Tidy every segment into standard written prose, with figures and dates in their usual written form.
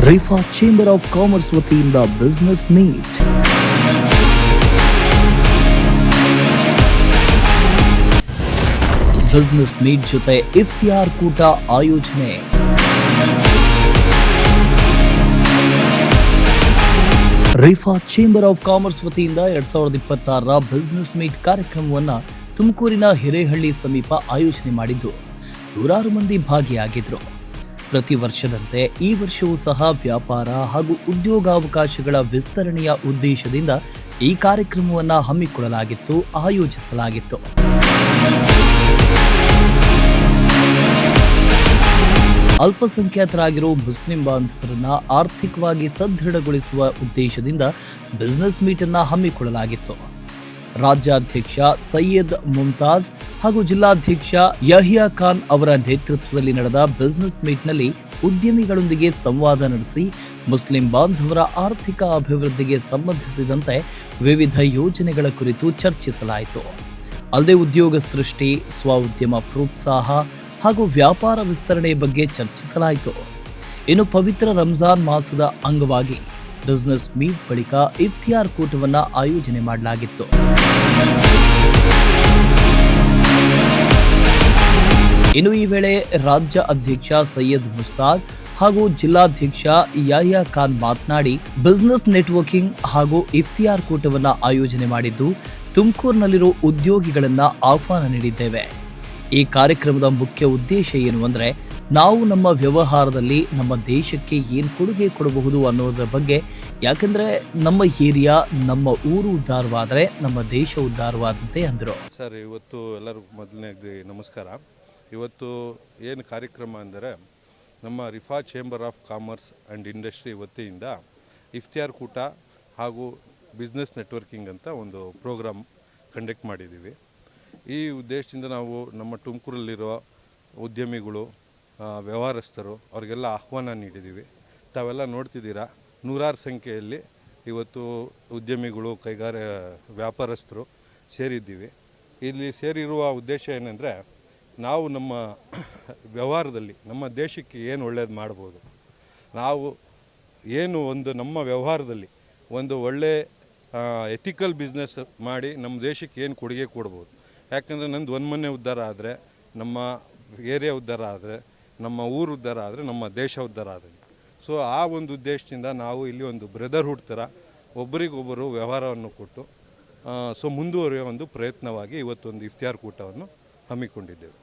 ರಿಫಾ chamber of commerce ವತಿಯಿಂದ business meet. Business meet ಜೊತೆ ಇಫ್ತಿಯಾರ್ ಕೂಟ ಆಯೋಜನೆ. ರಿಫಾ ಚೇಂಬರ್ ಆಫ್ ಕಾಮರ್ಸ್ ವತಿಯಿಂದ 2026ರ ಬಿಸಿನೆಸ್ ಮೀಟ್ ಕಾರ್ಯಕ್ರಮವನ್ನು ತುಮಕೂರಿನ ಹಿರೇಹಳ್ಳಿ ಸಮೀಪ ಆಯೋಜನೆ ಮಾಡಿದ್ದು ನೂರಾರು ಮಂದಿ ಭಾಗಿಯಾಗಿದ್ರು. ಪ್ರತಿ ವರ್ಷದಂತೆ ಈ ವರ್ಷವೂ ಸಹ ವ್ಯಾಪಾರ ಹಾಗೂ ಉದ್ಯೋಗಾವಕಾಶಗಳ ವಿಸ್ತರಣೆಯ ಉದ್ದೇಶದಿಂದ ಈ ಕಾರ್ಯಕ್ರಮವನ್ನು ಹಮ್ಮಿಕೊಳ್ಳಲಾಗಿತ್ತು, ಆಯೋಜಿಸಲಾಗಿತ್ತು. ಅಲ್ಪಸಂಖ್ಯಾತರಾಗಿರೋ ಮುಸ್ಲಿಂ ಬಾಂಧವರನ್ನ ಆರ್ಥಿಕವಾಗಿ ಸದೃಢಗೊಳಿಸುವ ಉದ್ದೇಶದಿಂದ ಬಿಸಿನೆಸ್ ಮೀಟ್ ಅನ್ನು ಹಮ್ಮಿಕೊಳ್ಳಲಾಗಿತ್ತು. ರಾಜ್ಯಾಧ್ಯಕ್ಷ ಸೈಯದ್ ಮುಮ್ತಾಜ್ ಹಾಗೂ ಜಿಲ್ಲಾಧ್ಯಕ್ಷ ಯಹಿಯಾ ಖಾನ್ ಅವರ ನೇತೃತ್ವದಲ್ಲಿ ನಡೆದ ಬಿಸಿನೆಸ್ ಮೀಟ್ನಲ್ಲಿ ಉದ್ಯಮಿಗಳೊಂದಿಗೆ ಸಂವಾದ ನಡೆಸಿ ಮುಸ್ಲಿಂ ಬಾಂಧವರ ಆರ್ಥಿಕ ಅಭಿವೃದ್ಧಿಗೆ ಸಂಬಂಧಿಸಿದಂತೆ ವಿವಿಧ ಯೋಜನೆಗಳ ಕುರಿತು ಚರ್ಚಿಸಲಾಯಿತು. ಅಲ್ಲದೆ ಉದ್ಯೋಗ ಸೃಷ್ಟಿ, ಸ್ವಉದ್ಯಮ ಪ್ರೋತ್ಸಾಹ ಹಾಗೂ ವ್ಯಾಪಾರ ವಿಸ್ತರಣೆ ಬಗ್ಗೆ ಚರ್ಚಿಸಲಾಯಿತು. ಇನ್ನು ಪವಿತ್ರ ರಂಜಾನ್ ಮಾಸದ ಅಂಗವಾಗಿ ಬಿಸಿನೆಸ್ ಮೀಟ್ ಬಳಿಕ ಇಫ್ತಿಯಾರ್ ಕೂಟವನ್ನು ಆಯೋಜನೆ ಮಾಡಲಾಗಿತ್ತು. ಇನ್ನು ಈ ವೇಳೆ ರಾಜ್ಯ ಅಧ್ಯಕ್ಷ ಸೈಯದ್ ಮುಸ್ತಾದ್ ಹಾಗೂ ಜಿಲ್ಲಾಧ್ಯಕ್ಷ ಯಹಿಯಾ ಖಾನ್ ಮಾತನಾಡಿ, ಬಿಸಿನೆಸ್ ನೆಟ್ವರ್ಕಿಂಗ್ ಹಾಗೂ ಇಫ್ತಿಯಾರ್ ಕೂಟವನ್ನು ಆಯೋಜನೆ ಮಾಡಿದ್ದು ತುಮಕೂರಿನಲ್ಲಿರೋ ಉದ್ಯೋಗಿಗಳನ್ನ ಆಹ್ವಾನ ನೀಡಿದ್ದೇವೆ. ಈ ಕಾರ್ಯಕ್ರಮದ ಮುಖ್ಯ ಉದ್ದೇಶ ಏನು ಅಂದರೆ, ನಾವು ನಮ್ಮ ವ್ಯವಹಾರದಲ್ಲಿ ನಮ್ಮ ದೇಶಕ್ಕೆ ಏನು ಕೊಡುಗೆ ಕೊಡಬಹುದು ಅನ್ನೋದರ ಬಗ್ಗೆ. ಯಾಕಂದ್ರೆ ನಮ್ಮ ಏರಿಯಾ, ನಮ್ಮ ಊರು ಉದ್ಧಾರವಾದರೆ ನಮ್ಮ ದೇಶ ಉದ್ಧಾರವಾದಂತೆ ಅಂದರು. ಸರ್, ಇವತ್ತು ಎಲ್ಲರಿಗೂ ಮೊದಲನೇದು ನಮಸ್ಕಾರ. ಇವತ್ತು ಏನು ಕಾರ್ಯಕ್ರಮ ಅಂದರೆ, ನಮ್ಮ Rifa chamber of commerce and industry ವತಿಯಿಂದ ಇಫ್ತಿಯಾರ್ ಕೂಟ ಹಾಗೂ ಬಿಸ್ನೆಸ್ ನೆಟ್ವರ್ಕಿಂಗ್ ಅಂತ ಒಂದು ಪ್ರೋಗ್ರಾಮ್ ಕಂಡಕ್ಟ್ ಮಾಡಿದ್ದೀವಿ. ಈ ಉದ್ದೇಶದಿಂದ ನಾವು ನಮ್ಮ ತುಮಕೂರಲ್ಲಿರೋ ಉದ್ಯಮಿಗಳು, ವ್ಯವಹಾರಸ್ಥರು ಅವ್ರಿಗೆಲ್ಲ ಆಹ್ವಾನ ನೀಡಿದ್ದೀವಿ. ತಾವೆಲ್ಲ ನೋಡ್ತಿದ್ದೀರಾ, ನೂರಾರು ಸಂಖ್ಯೆಯಲ್ಲಿ ಇವತ್ತು ಉದ್ಯಮಿಗಳು, ವ್ಯಾಪಾರಸ್ಥರು ಸೇರಿದ್ದೀವಿ. ಇಲ್ಲಿ ಸೇರಿರುವ ಉದ್ದೇಶ ಏನಂದರೆ, ನಾವು ನಮ್ಮ ವ್ಯವಹಾರದಲ್ಲಿ ನಮ್ಮ ದೇಶಕ್ಕೆ ಏನು ಒಳ್ಳೇದು ಮಾಡ್ಬೋದು, ನಾವು ಏನು ಒಂದು ನಮ್ಮ ವ್ಯವಹಾರದಲ್ಲಿ ಒಂದು ಒಳ್ಳೆ ಎಥಿಕಲ್ ಬಿಸ್ನೆಸ್ ಮಾಡಿ ನಮ್ಮ ದೇಶಕ್ಕೆ ಏನು ಕೊಡುಗೆ ಕೊಡ್ಬೋದು. ಯಾಕಂದರೆ ನಂದು ಒಂದು ಮನೆ ಉದ್ಧಾರ ಆದರೆ, ನಮ್ಮ ಏರಿಯಾ ಉದ್ಧಾರ ಆದರೆ, ನಮ್ಮ ಊರು ಉದ್ಧಾರ ಆದರೆ ನಮ್ಮ ದೇಶ ಉದ್ಧಾರ ಆದರೆ. ಸೊ ಆ ಒಂದು ಉದ್ದೇಶದಿಂದ ನಾವು ಇಲ್ಲಿ ಒಂದು ಬ್ರದರ್ಹುಡ್ ಥರ ಒಬ್ಬರಿಗೊಬ್ಬರು ವ್ಯವಹಾರವನ್ನು ಕೊಟ್ಟು ಮುಂದುವರಿಯುವ ಒಂದು ಪ್ರಯತ್ನವಾಗಿ ಇವತ್ತೊಂದು ಇಫ್ತಿಯಾರ್ ಕೂಟವನ್ನು ಹಮ್ಮಿಕೊಂಡಿದ್ದೇವೆ.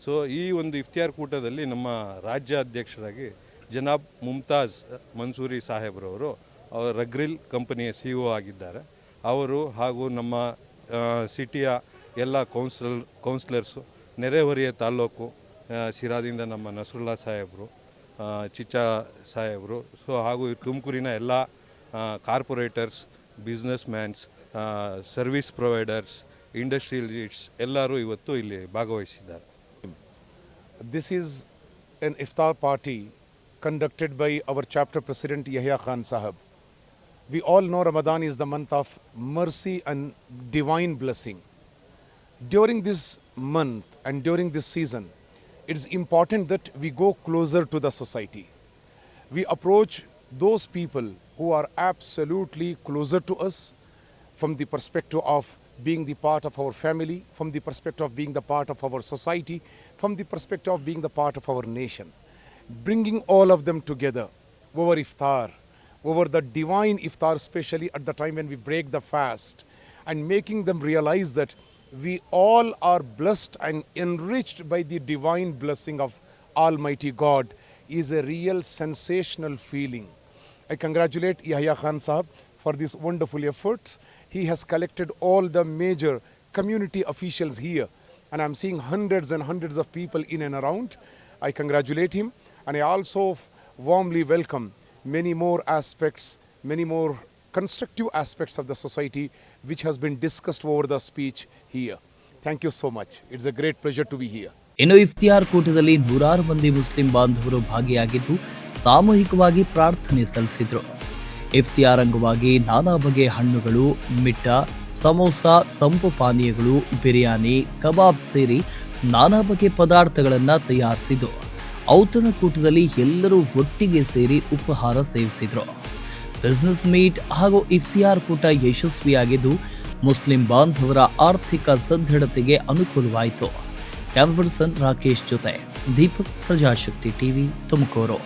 ಸೊ ಈ ಒಂದು ಇಫ್ತಿಯಾರ್ ಕೂಟದಲ್ಲಿ ನಮ್ಮ ರಾಜ್ಯ ಅಧ್ಯಕ್ಷರಾಗಿ ಜನಾಬ್ ಮುಮ್ತಾಜ್ ಮನ್ಸೂರಿ ಸಾಹೇಬ್ರವರು, ಅವರು ರಗ್ರಿಲ್ ಕಂಪನಿಯ CEO ಆಗಿದ್ದಾರೆ. ಅವರು ಹಾಗೂ ನಮ್ಮ ಸಿಟಿಯ ಎಲ್ಲ ಕೌನ್ಸಿಲರ್ಸು, ನೆರೆಹೊರೆಯ ತಾಲ್ಲೂಕು ಶಿರಾದಿಂದ ನಮ್ಮ ನಸರುಲ್ಲಾ ಸಾಹೇಬರು, ಚಿಚ್ಚಾ ಸಾಹೇಬರು, ಸೊ ಹಾಗೂ ತುಮಕೂರಿನ ಎಲ್ಲ corporators, business mans, service providers, industrialists ಎಲ್ಲರೂ ಇವತ್ತು ಇಲ್ಲಿ ಭಾಗವಹಿಸಿದ್ದಾರೆ. This is an iftar party conducted by our chapter president Yahya Khan Sahab. We all know Ramadan is the month of mercy and divine blessing. During this month and during this season, it is important that we go closer to the society. We approach those people who are absolutely closer to us from the perspective of being the part of our family, from the perspective of being the part of our society, from the perspective of being the part of our nation. Bringing all of them together over iftar, over the divine iftar, especially at the time when we break the fast, and making them realize that we all are blessed and enriched by the divine blessing of Almighty God is a real sensational feeling. I congratulate Yahya Khan Sahab for these wonderful efforts. He has collected all the major community officials here, and I'm seeing hundreds and hundreds of people in and around. I congratulate him, and I also warmly welcome many more aspects, many more constructive aspects of the society which has been discussed over the speech here. Thank you so much. It's a great pleasure to be here. ಇನ್ನು ಇಫ್ತಿಯಾರ್ ಕೂಟದಲ್ಲಿ ನೂರಾರು ಮಂದಿ Muslim ಬಾಂಧವರು ಭಾಗಿಯಾಗಿದ್ದು ಸಾಮೂಹಿಕವಾಗಿ ಪ್ರಾರ್ಥನೆ ಸಲ್ಲಿಸಿದ್ರು. ಇಫ್ತಿಯಾರ್ ಅಂಗವಾಗಿ ನಾನಾ ಬಗೆಯ ಹಣ್ಣುಗಳು, ಮಿಠ, ಸಮೋಸ, ತಂಪು ಪಾನೀಯಗಳು, ಬಿರಿಯಾನಿ, ಕಬಾಬ್ ಸೇರಿ ನಾನಾ ಬಗೆಯ ಪದಾರ್ಥಗಳನ್ನು ತಯಾರಿಸಿದ್ದು ಔತಣಕೂಟದಲ್ಲಿ ಎಲ್ಲರೂ ಒಟ್ಟಿಗೆ ಸೇರಿ ಉಪಹಾರ ಸೇವಿಸಿದರು. ಬಿಸಿನೆಸ್ ಮೀಟ್ ಹಾಗೂ ಇಫ್ತಿಯಾರ್ ಕೂಟ ಯಶಸ್ವಿಯಾಗಿದ್ದು ಮುಸ್ಲಿಂ ಬಾಂಧವರ ಆರ್ಥಿಕ ಸದೃಢತೆಗೆ ಅನುಕೂಲವಾಯಿತು. ಕ್ಯಾಮರಾ ಪರ್ಸನ್ ರಾಕೇಶ್ ಜೊತೆ ದೀಪಕ್, ಪ್ರಜಾಶಕ್ತಿ ಟಿವಿ, ತುಮಕೂರು.